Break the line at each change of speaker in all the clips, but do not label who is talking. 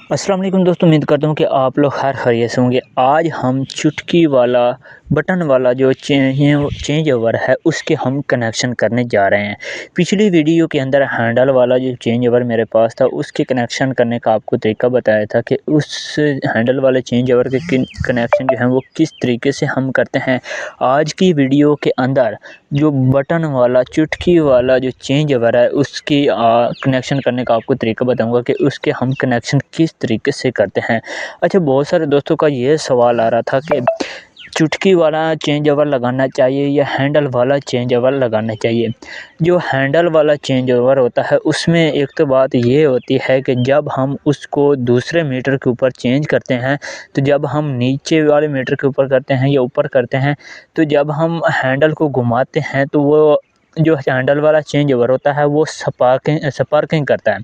अस्सलाम वालेकुम दोस्तों, उम्मीद करता हूँ कि आप लोग खैर खैरियत से होंगे। आज हम चुटकी वाला बटन वाला जो चेंज ओवर है उसके हम कनेक्शन करने जा रहे हैं। पिछली वीडियो के अंदर हैंडल वाला जो चेंज ओवर मेरे पास था उसके कनेक्शन करने का आपको तरीका बताया था कि उस हैंडल वाले चेंज ओवर के कनेक्शन जो है वो किस तरीके से हम करते हैं। आज की वीडियो के अंदर जो बटन वाला चुटकी वाला जो चेंज ओवर है उसकी कनेक्शन करने का आपको तरीका बताऊंगा कि उसके हम कनेक्शन किस तरीके से करते हैं। अच्छा, बहुत सारे दोस्तों का ये सवाल आ रहा था कि चुटकी वाला चेंज ओवर लगाना चाहिए या हैंडल वाला चेंज ओवर लगाना चाहिए। जो हैंडल वाला चेंज ओवर होता है उसमें एक तो बात ये होती है कि जब हम उसको दूसरे मीटर के ऊपर चेंज करते हैं, तो जब हम नीचे वाले मीटर के ऊपर करते हैं या ऊपर करते हैं, तो जब हम हैंडल को घुमाते हैं तो वो जो हैंडल वाला चेंज ओवर होता है वो स्पार्किंग करता है।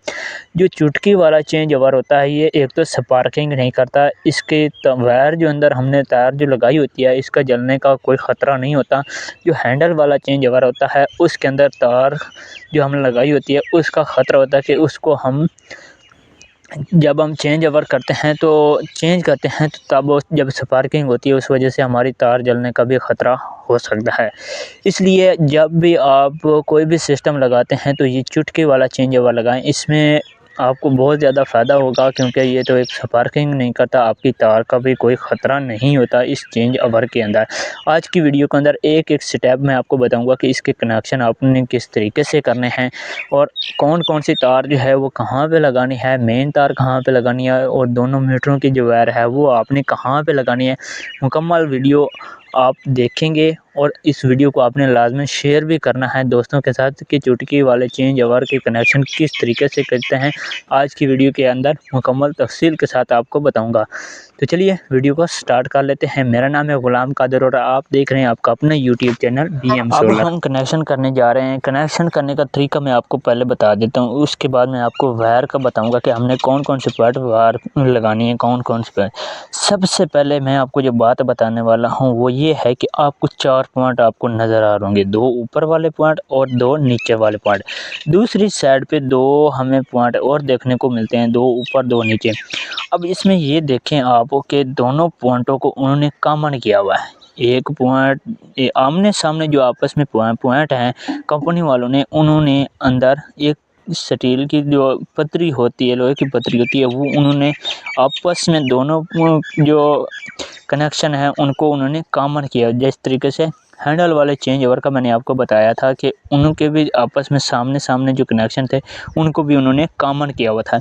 जो चुटकी वाला चेंज ओवर होता है ये एक तो स्पार्किंग नहीं करता, इसके वायर जो अंदर हमने तार जो लगाई होती है इसका जलने का कोई ख़तरा नहीं होता। जो हैंडल वाला चेंज ओवर होता है उसके अंदर तार जो हमने लगाई होती है उसका ख़तरा होता है कि उसको हम जब हम चेंज ओवर करते हैं तो तब वो जब स्पार्किंग होती है उस वजह से हमारी तार जलने का भी ख़तरा हो सकता है। इसलिए जब भी आप कोई भी सिस्टम लगाते हैं तो ये चुटकी वाला चेंज ओवर लगाएं। इसमें आपको बहुत ज़्यादा फ़ायदा होगा क्योंकि ये तो एक स्पार्किंग नहीं करता, आपकी तार का भी कोई ख़तरा नहीं होता इस चेंज ओवर के अंदर। आज की वीडियो के अंदर एक एक स्टेप मैं आपको बताऊंगा कि इसके कनेक्शन आपने किस तरीके से करने हैं और कौन कौन सी तार जो है वो कहाँ पे लगानी है, मेन तार कहाँ पे लगानी है और दोनों मीटरों की जो वायर है वो आपने कहाँ पे लगानी है। मुकम्मल वीडियो आप देखेंगे और इस वीडियो को आपने लाजमी शेयर भी करना है दोस्तों के साथ कि चुटकी वाले चेंज ओवर के कनेक्शन किस तरीके से करते हैं। आज की वीडियो के अंदर मुकम्मल तफसील के साथ आपको बताऊंगा। तो चलिए वीडियो को स्टार्ट कर लेते हैं। मेरा नाम है गुलाम कादिर और आप देख रहे हैं आपका अपना यूट्यूब चैनल BM सोलर। अब हम कनेक्शन करने जा रहे हैं। कनेक्शन करने का तरीका मैं आपको पहले बता देता हूँ, उसके बाद मैं आपको वायर का बताऊँगा कि हमने कौन कौन से पार्ट वायर लगानी है, कौन कौन से पार्ट। सबसे पहले मैं आपको जो बात बताने वाला हूँ वो ये है कि आपको 4 पॉइंट आपको नज़र आ रहे होंगे, 2 ऊपर वाले पॉइंट और 2 नीचे वाले पॉइंट। दूसरी साइड पे 2 हमें पॉइंट और देखने को मिलते हैं, 2 ऊपर 2 नीचे। अब इसमें ये देखें आप कि दोनों पॉइंटों को उन्होंने कॉमन किया हुआ है। एक पॉइंट आमने सामने जो आपस में पॉइंट हैं, कंपनी वालों ने उन्होंने अंदर एक स्टील की जो पतरी होती है, लोहे की पतरी होती है, वो उन्होंने आपस में दोनों जो कनेक्शन है उनको उन्होंने कॉमन किया। जिस तरीके से हैंडल वाले चेंज ओवर का मैंने आपको बताया था कि उनके भी आपस में सामने सामने जो कनेक्शन थे उनको भी उन्होंने कॉमन किया हुआ था।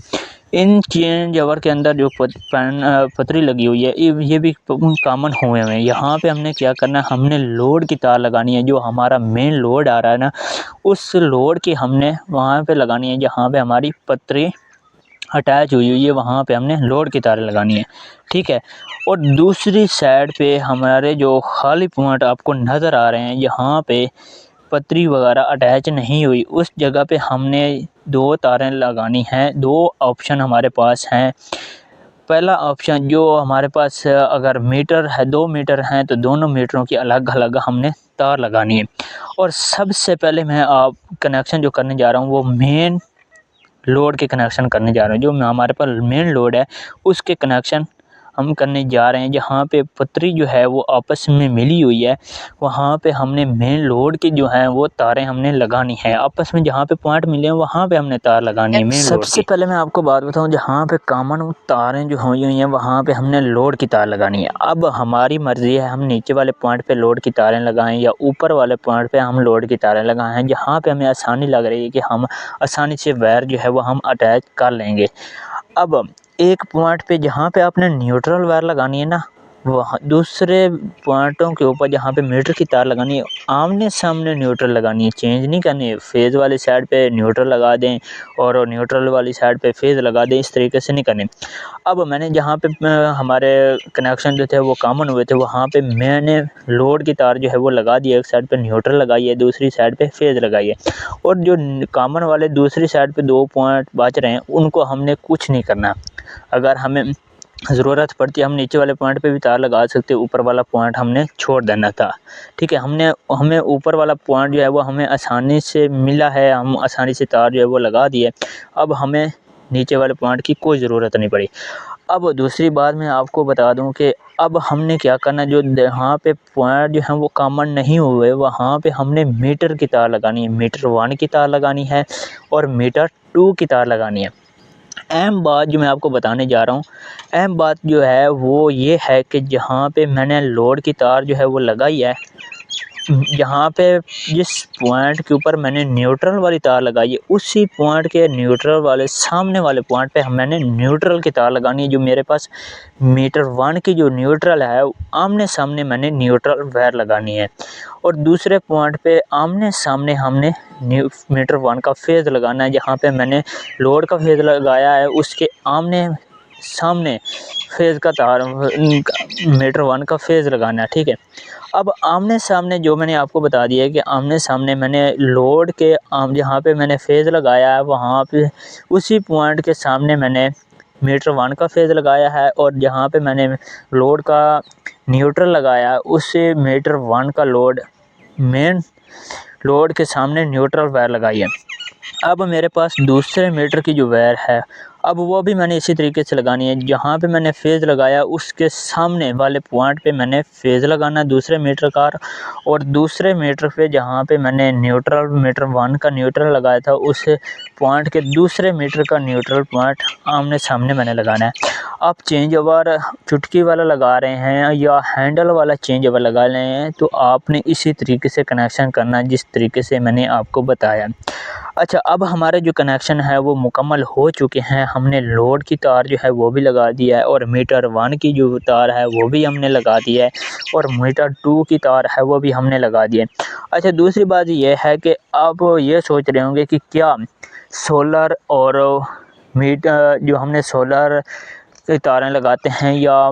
इन चेंज ओवर के अंदर जो पतरी लगी हुई है ये भी कॉमन हुए हैं। यहाँ पे हमने क्या करना है, हमने लोड की तार लगानी है। जो हमारा मेन लोड आ रहा है ना, उस लोड की हमने वहाँ पे लगानी है जहाँ पे हमारी पतरी अटैच हुई है, वहाँ पे हमने लोड की तारें लगानी है, ठीक है। और दूसरी साइड पे हमारे जो खाली पॉइंट आपको नज़र आ रहे हैं, यहाँ पे पतरी वगैरह अटैच नहीं हुई, उस जगह पे हमने 2 तारें लगानी हैं। 2 ऑप्शन हमारे पास हैं। पहला ऑप्शन जो हमारे पास अगर मीटर है, 2 मीटर हैं तो दोनों मीटरों की अलग अलग हमने तार लगानी है। और सबसे पहले मैं आप कनेक्शन जो करने जा रहा हूँ वो मेन लोड के कनेक्शन करने जा रहे हैं। जो हमारे पास मेन लोड है उसके कनेक्शन हम करने जा रहे हैं। जहाँ पे पतरी जो है वो आपस में मिली हुई है, वहाँ पे हमने मेन लोड की जो है वो तारें हमने लगानी है। आपस में जहाँ पे पॉइंट मिले हैं वहाँ पे हमने तार लगानी है मेन लोड की। सबसे पहले मैं आपको बात बताऊँ, जहाँ पे कॉमन तारें जो हुई हुई हैं वहाँ पे हमने लोड की तार लगानी है। अब हमारी मर्ज़ी है हम नीचे वाले पॉइंट पे लोड की तारें लगाएं या ऊपर वाले पॉइंट पे हम लोड की तारें लगाएं। जहाँ पे हमें आसानी लग रही है कि हम आसानी से वायर जो है वो हम अटैच कर लेंगे। अब एक पॉइंट पे जहाँ पे आपने न्यूट्रल वायर लगानी है ना, वहाँ दूसरे पॉइंटों के ऊपर जहाँ पे मीटर की तार लगानी है आमने सामने न्यूट्रल लगानी है, चेंज नहीं करनी है। फेज़ वाली साइड पे न्यूट्रल लगा दें और न्यूट्रल वाली साइड पे फेज़ लगा दें, इस तरीके से नहीं करनी। अब मैंने जहाँ पे हमारे कनेक्शन जो थे वो कॉमन हुए थे वहाँ पे मैंने लोड की तार जो है वो लगा दी है। एक साइड पे न्यूट्रल लगाई है, दूसरी साइड पे फेज़ लगाई है। और जो कॉमन वाले दूसरी साइड पे 2 पॉइंट बच रहे हैं उनको हमने कुछ नहीं करना। अगर हमें ज़रूरत पड़ती है हम नीचे वाले पॉइंट पे भी तार लगा सकते हैं, ऊपर वाला पॉइंट हमने छोड़ देना था, ठीक है। हमें ऊपर वाला पॉइंट जो है वो हमें आसानी से मिला है, हम आसानी से तार जो है वो लगा दिए। अब हमें नीचे वाले पॉइंट की कोई ज़रूरत नहीं पड़ी। अब दूसरी बात मैं आपको बता दूं कि अब हमने क्या करना, जो यहाँ पे पॉइंट जो है वो कॉमन नहीं हुए, वहाँ पे हमने मीटर की तार लगानी है। मीटर 1 की तार लगानी है और मीटर 2 की तार लगानी है। अहम बात जो मैं आपको बताने जा रहा हूँ, अहम बात जो है वो ये है कि जहाँ पे मैंने लोड की तार जो है वो लगाई है, यहाँ पे जिस पॉइंट के ऊपर मैंने न्यूट्रल वाली तार लगाई है, उसी पॉइंट के न्यूट्रल वाले सामने वाले पॉइंट पे मैंने न्यूट्रल की तार लगानी है। जो मेरे पास मीटर 1 की जो न्यूट्रल है, आमने सामने मैंने न्यूट्रल वायर लगानी है और दूसरे पॉइंट पे आमने सामने हमने मीटर 1 का फेज़ लगाना है। जहाँ पे मैंने लोड का फेज़ लगाया है, उसके आमने सामने फेज़ का तार मीटर 1 का फेज़ लगाना है, ठीक है। अब आमने सामने जो मैंने आपको बता दिया है कि आमने सामने मैंने लोड के जहाँ पे मैंने फेज़ लगाया है, वहाँ पे उसी पॉइंट के सामने मैंने मीटर 1 का फेज़ लगाया है और जहाँ पे मैंने लोड का न्यूट्रल लगाया है, उसी मीटर 1 का मेन लोड के सामने न्यूट्रल वायर लगाई है। अब मेरे पास दूसरे मीटर की जो वायर है, अब वो भी मैंने इसी तरीके से लगानी है। जहाँ पे मैंने फेज़ लगाया उसके सामने वाले पॉइंट पे मैंने फेज़ लगाना है दूसरे मीटर का, और दूसरे मीटर पे जहाँ पे मैंने न्यूट्रल मीटर 1 का न्यूट्रल लगाया था, उस पॉइंट के दूसरे मीटर का न्यूट्रल पॉइंट आमने सामने मैंने लगाना है। आप चेंज ओवर चुटकी वाला लगा रहे हैं या हैंडल वाला चेंज ओवर लगा रहे हैं, तो आपने इसी तरीके से कनेक्शन करना है जिस तरीके से मैंने आपको बताया। अच्छा, अब हमारे जो कनेक्शन है वो मुकम्मल हो चुके हैं। हमने लोड की तार जो है वो भी लगा दिया है और मीटर 1 की जो तार है वो भी हमने लगा दी है और मीटर 2 की तार है वो भी हमने लगा दी है। अच्छा, दूसरी बात ये है कि आप ये सोच रहे होंगे कि क्या सोलर और मीटर जो हमने सोलर की तारें लगाते हैं या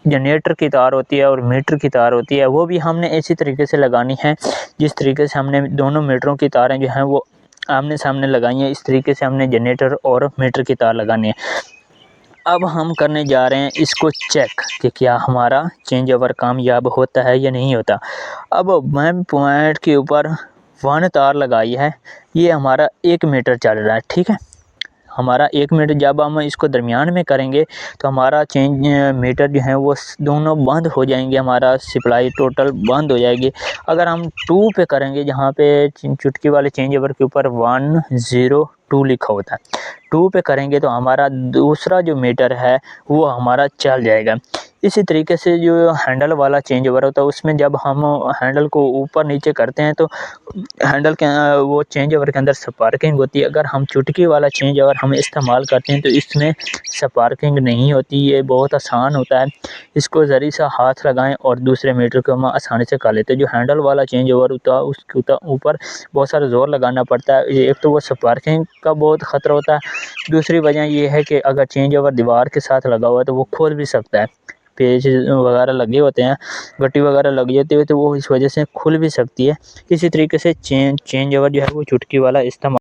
जनरेटर की तार होती है और मीटर की तार होती है, वो भी हमने इसी तरीके से लगानी है जिस तरीके से हमने दोनों मीटरों की तारें जो हैं वो आमने सामने लगाई हैं। इस तरीके से हमने जनरेटर और मीटर की तार लगानी है। अब हम करने जा रहे हैं इसको चेक कि क्या हमारा चेंज ओवर कामयाब होता है या नहीं होता। अब मैं पॉइंट के ऊपर 1 तार लगाई है, ये हमारा 1 मीटर चल रहा है, ठीक है। हमारा 1 मीटर जब हम इसको दरमियान में करेंगे तो हमारा चेंज मीटर जो है वो दोनों बंद हो जाएंगे, हमारा सप्लाई टोटल बंद हो जाएगी। अगर हम 2 पे करेंगे, जहाँ पे चुटकी वाले चेंज ओवर के ऊपर 102 लिखा होता है, 2 पे करेंगे तो हमारा दूसरा जो मीटर है वो हमारा चल जाएगा। इसी तरीके से जो हैंडल वाला चेंज ओवर होता है, उसमें जब हम हैंडल को ऊपर नीचे करते हैं तो हैंडल के वो चेंज ओवर के अंदर स्पार्किंग होती है। अगर हम चुटकी वाला चेंज ओवर हम इस्तेमाल करते हैं तो इसमें स्पार्किंग नहीं होती, ये बहुत आसान होता है। इसको ज़री सा हाथ लगाएं और दूसरे मीटर को हम आसानी से कर लेते हैं। जो हैंडल वाला चेंज ओवर होता है उसके ऊपर बहुत सारा ज़ोर लगाना पड़ता है। एक तो वो स्पार्किंग का बहुत ख़तरा होता है, दूसरी वजह ये है कि अगर चेंज ओवर दीवार के साथ लगा हुआ है तो वो खोल भी सकता है। पेच वगैरह लगे होते हैं, गट्टी वगैरह लग जाती है तो वो इस वजह से खुल भी सकती है। इसी तरीके से चेंज ओवर जो है वो चुटकी वाला इस्तेमाल